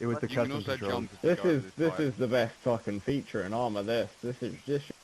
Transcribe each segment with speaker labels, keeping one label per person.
Speaker 1: It was the
Speaker 2: You can
Speaker 1: custom
Speaker 2: also
Speaker 1: control.
Speaker 2: jump as you
Speaker 1: This
Speaker 2: go
Speaker 1: is
Speaker 2: at this
Speaker 1: this
Speaker 2: height.
Speaker 1: is the best fucking feature in Arma. This should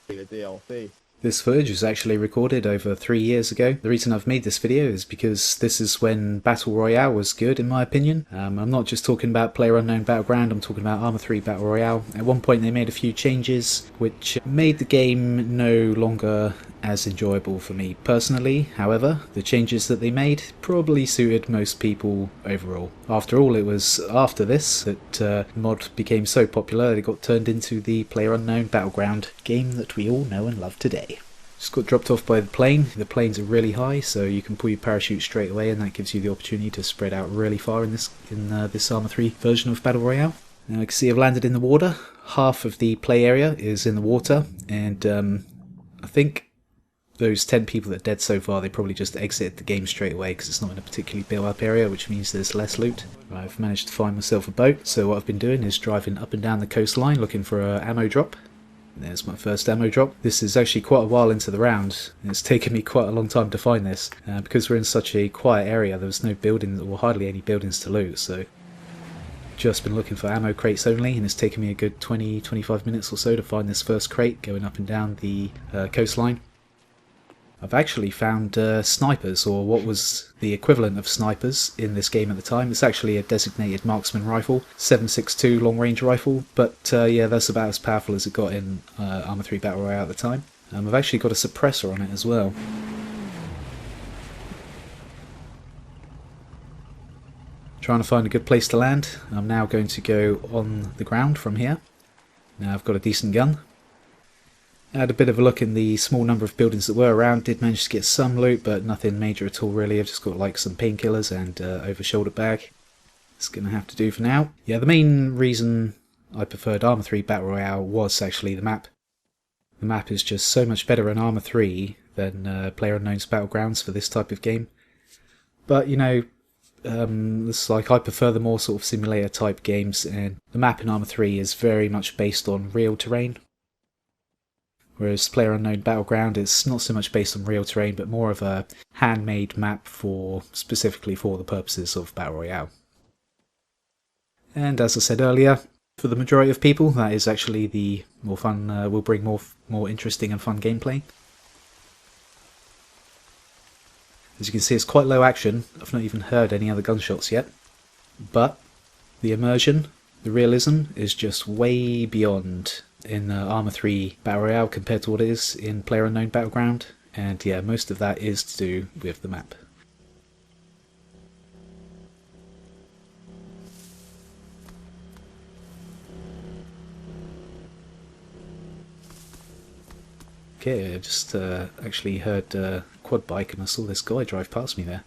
Speaker 1: be the DLC.
Speaker 3: This footage was actually recorded over 3 years ago. The reason I've made this video is because this is when Battle Royale was good, in my opinion. I'm not just talking about PlayerUnknown Battleground, I'm talking about Arma 3 Battle Royale. At one point they made a few changes which made the game no longer as enjoyable for me personally. However, the changes that they made probably suited most people overall. After all, it was after this that mod became so popular that it got turned into the PlayerUnknown Battleground game that we all know and love today. Just got dropped off by the plane. The planes are really high, so you can pull your parachute straight away, and that gives you the opportunity to spread out really far in this Arma 3 version of Battle Royale. Now you can see I've landed in the water. Half of the play area is in the water, and I think those 10 people that are dead so far, they probably just exited the game straight away because it's not in a particularly built up area, which means there's less loot. I've managed to find myself a boat, so what I've been doing is driving up and down the coastline looking for an ammo drop. There's my first ammo drop. This is actually quite a while into the round. It's taken me quite a long time to find this. Because we're in such a quiet area, there was no buildings, or hardly any buildings to loot, so just been looking for ammo crates only, and it's taken me a good 20-25 minutes or so to find this first crate going up and down the coastline. I've actually found snipers, or what was the equivalent of snipers in this game at the time. It's actually a designated marksman rifle, 7.62 long range rifle, but yeah, that's about as powerful as it got in Arma 3 Battle Royale at the time. I've actually got a suppressor on it as well. Trying to find a good place to land. I'm now going to go on the ground from here. Now I've got a decent gun. I had a bit of a look in the small number of buildings that were around, did manage to get some loot, but nothing major at all really. I've just got like some painkillers and over-shoulder bag. It's going to have to do for now. Yeah, the main reason I preferred Arma 3 Battle Royale was actually the map. The map is just so much better in Arma 3 than PlayerUnknown's Battlegrounds for this type of game. But, you know, it's like I prefer the more sort of simulator type games, and the map in Arma 3 is very much based on real terrain. Whereas PlayerUnknown Battleground is not so much based on real terrain, but more of a handmade map specifically for the purposes of Battle Royale. And as I said earlier, for the majority of people, that is actually the more fun, will bring more interesting and fun gameplay. As you can see, it's quite low action. I've not even heard any other gunshots yet. But the immersion, the realism, is just way beyond in Arma 3 Battle Royale compared to what it is in PlayerUnknown Battleground, and yeah, most of that is to do with the map. Okay, I just actually heard a quad bike and I saw this guy drive past me there.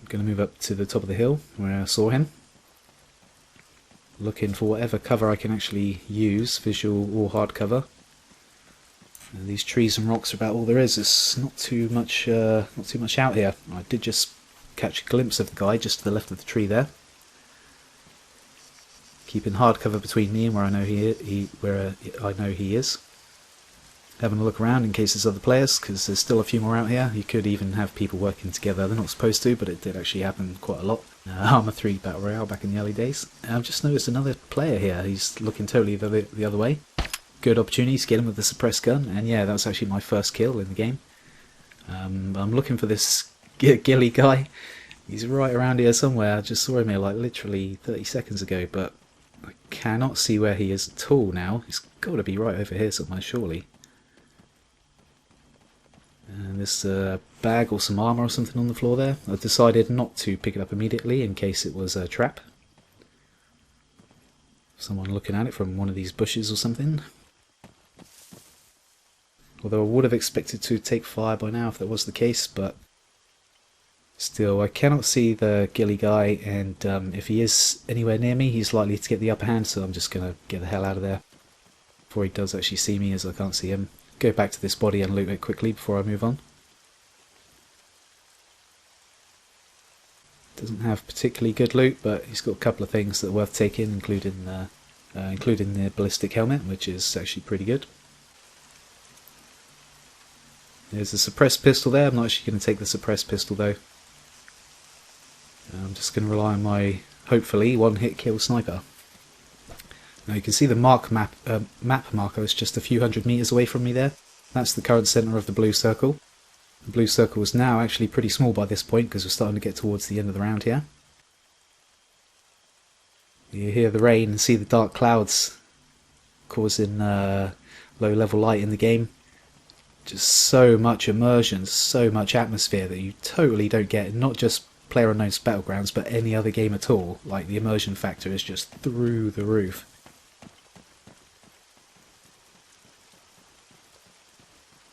Speaker 3: I'm going to move up to the top of the hill where I saw him, looking for whatever cover I can actually use, visual or hard cover. And these trees and rocks are about all there is. There's not too much out here. I did just catch a glimpse of the guy just to the left of the tree there, keeping hard cover between me and where I know he is. Having a look around in case there's other players, because there's still a few more out here. You could even have people working together. They're not supposed to, but it did actually happen quite a lot. Arma 3 Battle Royale back in the early days. I've just noticed another player here. He's looking totally the other way. Good opportunity to get him with the suppressed gun, and yeah, that was actually my first kill in the game. I'm looking for this ghillie guy. He's right around here somewhere. I just saw him here like literally 30 seconds ago, but I cannot see where he is at all now. He's got to be right over here somewhere, surely. And there's a bag or some armour or something on the floor there. I decided not to pick it up immediately in case it was a trap. Someone looking at it from one of these bushes or something. Although I would have expected to take fire by now if that was the case, but still, I cannot see the ghillie guy, and if he is anywhere near me, he's likely to get the upper hand, so I'm just going to get the hell out of there before he does actually see me, as I can't see him. Go back to this body and loot it quickly before I move on. Doesn't have particularly good loot, but he's got a couple of things that are worth taking, including the ballistic helmet, which is actually pretty good. There's a suppressed pistol there. I'm not actually going to take the suppressed pistol though. I'm just going to rely on my hopefully, one-hit kill sniper. Now you can see the map marker is just a few hundred meters away from me there. That's the current centre of the blue circle. The blue circle is now actually pretty small by this point because we're starting to get towards the end of the round here. You hear the rain and see the dark clouds causing low level light in the game. Just so much immersion, so much atmosphere that you totally don't get in not just PlayerUnknown's Battlegrounds but any other game at all. Like, the immersion factor is just through the roof.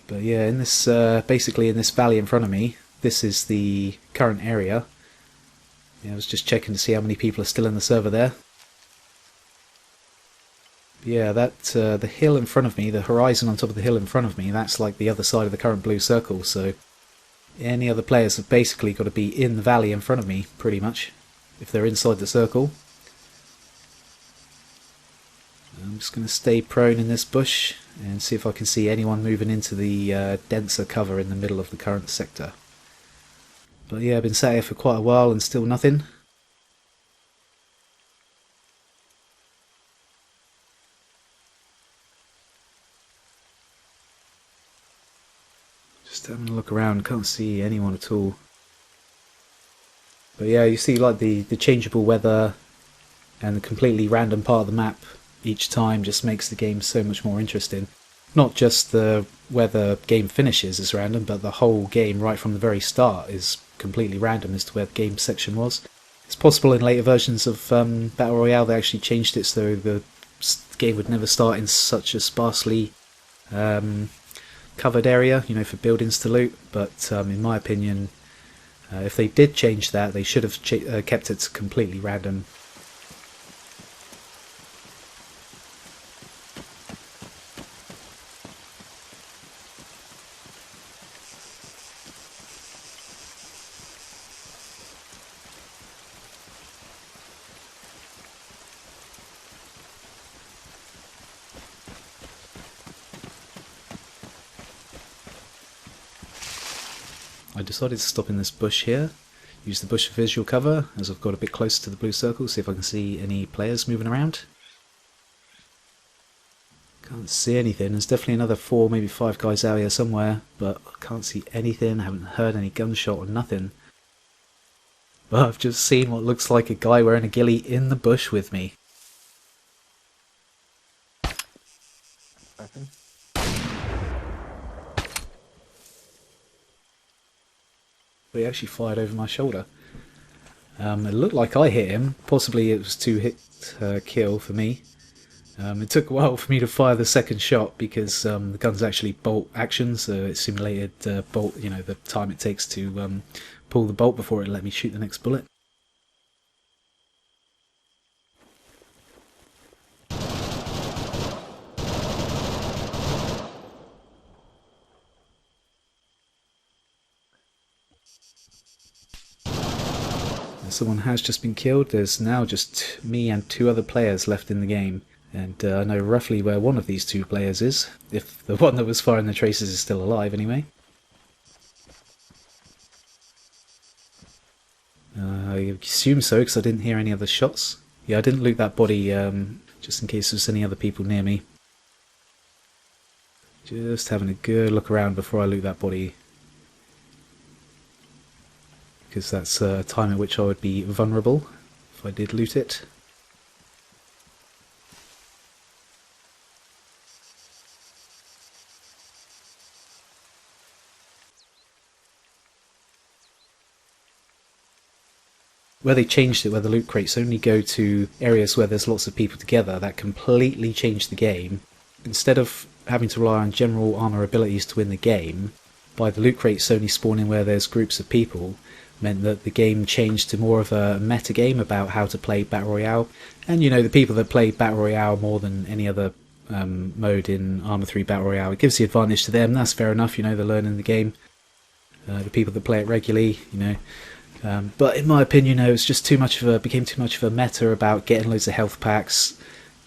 Speaker 3: But yeah, in this basically in this valley in front of me, this is the current area. Yeah, I was just checking to see how many people are still in the server there. Yeah, that the hill in front of me, the horizon on top of the hill in front of me, that's like the other side of the current blue circle, so any other players have basically got to be in the valley in front of me, pretty much, if they're inside the circle. I'm just going to stay prone in this bush and see if I can see anyone moving into the denser cover in the middle of the current sector. But yeah, I've been sat here for quite a while and still nothing. Just having a look around, can't see anyone at all. But yeah, you see like the changeable weather and the completely random part of the map each time just makes the game so much more interesting. Not just the whether game finishes is random, but the whole game right from the very start is completely random as to where the game section was. It's possible in later versions of Battle Royale they actually changed it so the game would never start in such a sparsely covered area, you know, for buildings to loot, but in my opinion, if they did change that, they should have kept it completely random. I decided to stop in this bush here, use the bush for visual cover as I've got a bit closer to the blue circle, see if I can see any players moving around. Can't see anything. There's definitely another 4, maybe 5 guys out here somewhere, but I can't see anything, I haven't heard any gunshot or nothing. But I've just seen what looks like a guy wearing a ghillie in the bush with me.
Speaker 1: Second.
Speaker 3: But he actually fired over my shoulder. It looked like I hit him, possibly it was 2-hit kill for me. It took a while for me to fire the second shot because the gun's actually bolt action, so it simulated bolt, you know, the time it takes to pull the bolt before it let me shoot the next bullet. Someone has just been killed. There's now just me and 2 other players left in the game, and I know roughly where one of these 2 players is, if the one that was firing the traces is still alive anyway. I assume so because I didn't hear any other shots. Yeah, I didn't loot that body just in case there's any other people near me. Just having a good look around before I loot that body, because that's a time at which I would be vulnerable if I did loot it. Where they changed it, where the loot crates only go to areas where there's lots of people together, that completely changed the game. Instead of having to rely on general armor abilities to win the game, by the loot crates only spawning where there's groups of people, meant that the game changed to more of a meta game about how to play Battle Royale. And you know, the people that play Battle Royale more than any other mode in Arma 3 Battle Royale, it gives the advantage to them. That's fair enough, you know, they're learning the game. The people that play it regularly, you know. But in my opinion, it's just became too much of a meta about getting loads of health packs,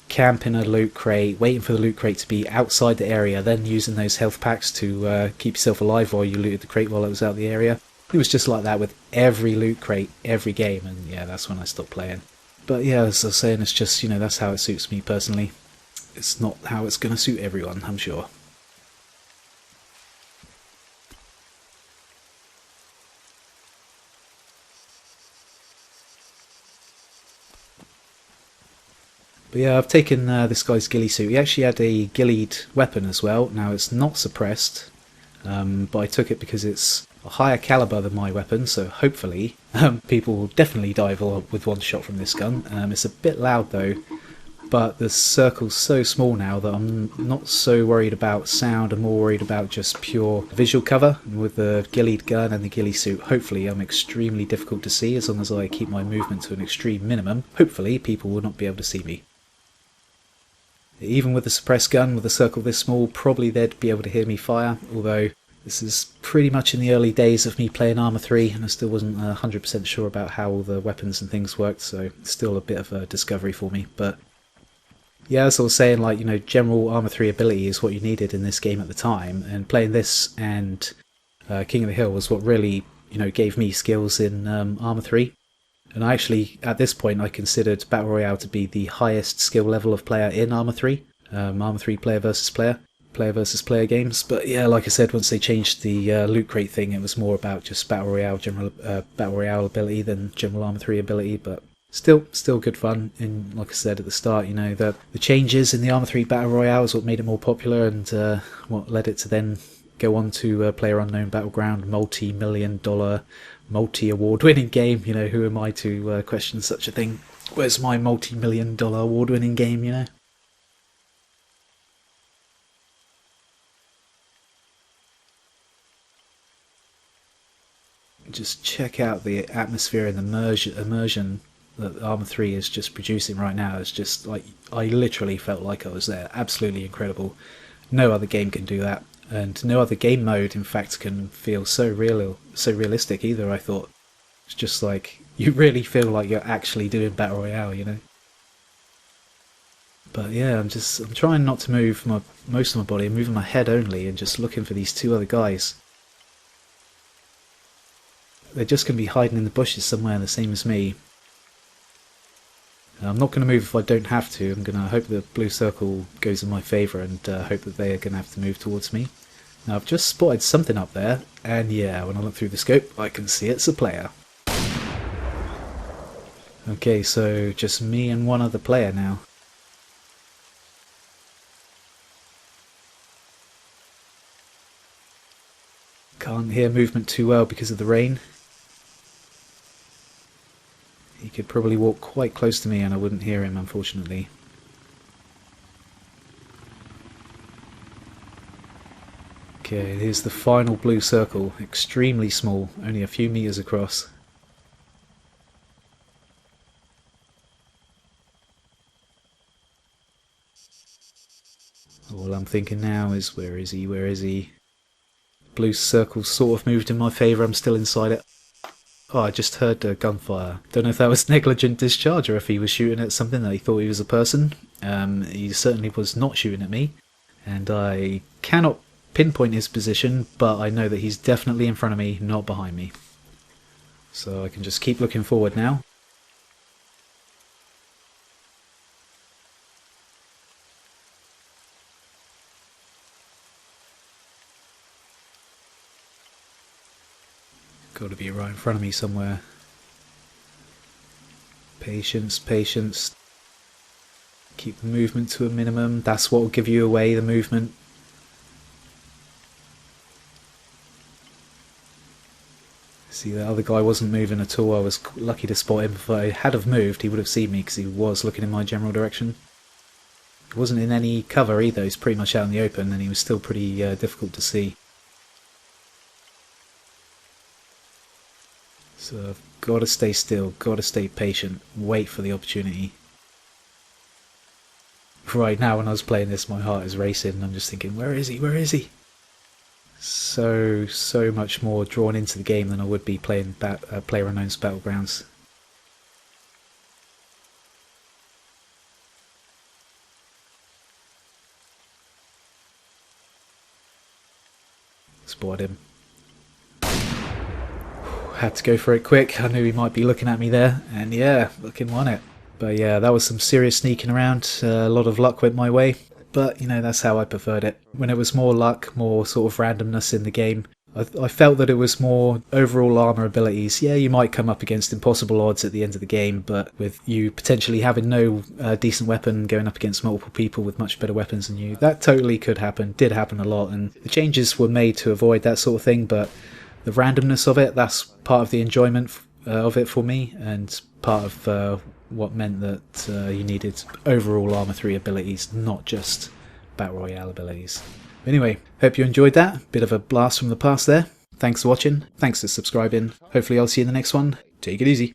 Speaker 3: camping a loot crate, waiting for the loot crate to be outside the area, then using those health packs to keep yourself alive while you looted the crate while it was out the area. It was just like that with every loot crate, every game, and yeah, that's when I stopped playing. But yeah, as I was saying, it's just, that's how it suits me personally. It's not how it's going to suit everyone, I'm sure. But yeah, I've taken this guy's ghillie suit. He actually had a ghillied weapon as well. Now, it's not suppressed, but I took it because it's a higher caliber than my weapon, so hopefully people will definitely die with one shot from this gun. It's a bit loud though, but the circle's so small now that I'm not so worried about sound. I'm more worried about just pure visual cover. And with the ghillied gun and the ghillie suit, hopefully I'm extremely difficult to see as long as I keep my movement to an extreme minimum. Hopefully people will not be able to see me. Even with the suppressed gun, with a circle this small, probably they'd be able to hear me fire, although this is pretty much in the early days of me playing Arma 3, and I still wasn't 100% sure about how all the weapons and things worked, so it's still a bit of a discovery for me. But yeah, as I was saying, general Arma 3 ability is what you needed in this game at the time, and playing this and King of the Hill was what really, gave me skills in Arma 3. And actually, at this point, I considered Battle Royale to be the highest skill level of player in Arma 3. Arma 3 player versus player games. But yeah, like I said, once they changed the loot crate thing, it was more about just Battle Royale, general Battle Royale ability than general Arma 3 ability. But still good fun. And like I said at the start, the changes in the Arma 3 Battle Royale is what made it more popular and what led it to then go on to PlayerUnknown Battleground, multi-million-dollar, multi-award-winning game. Who am I to question such a thing? Where's my multi-million-dollar award-winning game? Just check out the atmosphere and the immersion that Arma 3 is just producing right now. It's just like, I literally felt like I was there. Absolutely incredible. No other game can do that. And no other game mode, in fact, can feel so realistic either, I thought. It's just like, you really feel like you're actually doing Battle Royale, But yeah, I'm trying not to move most of my body. I'm moving my head only and just looking for these two other guys. They're just going to be hiding in the bushes somewhere, the same as me. I'm not going to move if I don't have to. I'm going to hope the blue circle goes in my favour and hope that they are going to have to move towards me. Now I've just spotted something up there, and yeah, when I look through the scope I can see it's a player. Okay, so just me and one other player now. Can't hear movement too well because of the rain. He could probably walk quite close to me and I wouldn't hear him, unfortunately. Okay, here's the final blue circle, extremely small, only a few meters across. All I'm thinking now is, where is he, where is he? Blue circle sort of moved in my favour, I'm still inside it. Oh, I just heard gunfire. Don't know if that was negligent discharge or if he was shooting at something that he thought he was a person. He certainly was not shooting at me, and I cannot pinpoint his position, but I know that he's definitely in front of me, not behind me. So I can just keep looking forward now. Got to be right in front of me somewhere. Patience, patience. Keep the movement to a minimum. That's what will give you away, the movement. See, the other guy wasn't moving at all. I was lucky to spot him. If I had have moved, he would have seen me because he was looking in my general direction. He wasn't in any cover either. He's pretty much out in the open, and he was still pretty difficult to see. So I've got to stay still, got to stay patient, wait for the opportunity. Right now, when I was playing this, my heart is racing, and I'm just thinking, where is he, where is he? So much more drawn into the game than I would be playing PlayerUnknown's Battlegrounds. Spotted him. had to go for it quick. I knew he might be looking at me there, and yeah, looking won it. But yeah, that was some serious sneaking around. A lot of luck went my way, but you know, that's how I preferred it. When it was more luck, more sort of randomness in the game, I felt that it was more overall armor abilities. Yeah, you might come up against impossible odds at the end of the game, but with you potentially having no decent weapon going up against multiple people with much better weapons than you, that totally could happen, did happen a lot, and the changes were made to avoid that sort of thing, but the randomness of it, that's part of the enjoyment of it for me, and part of what meant that you needed overall Arma 3 abilities, not just Battle Royale abilities. Anyway, hope you enjoyed that. Bit of a blast from the past there. Thanks for watching. Thanks for subscribing. Hopefully I'll see you in the next one. Take it easy.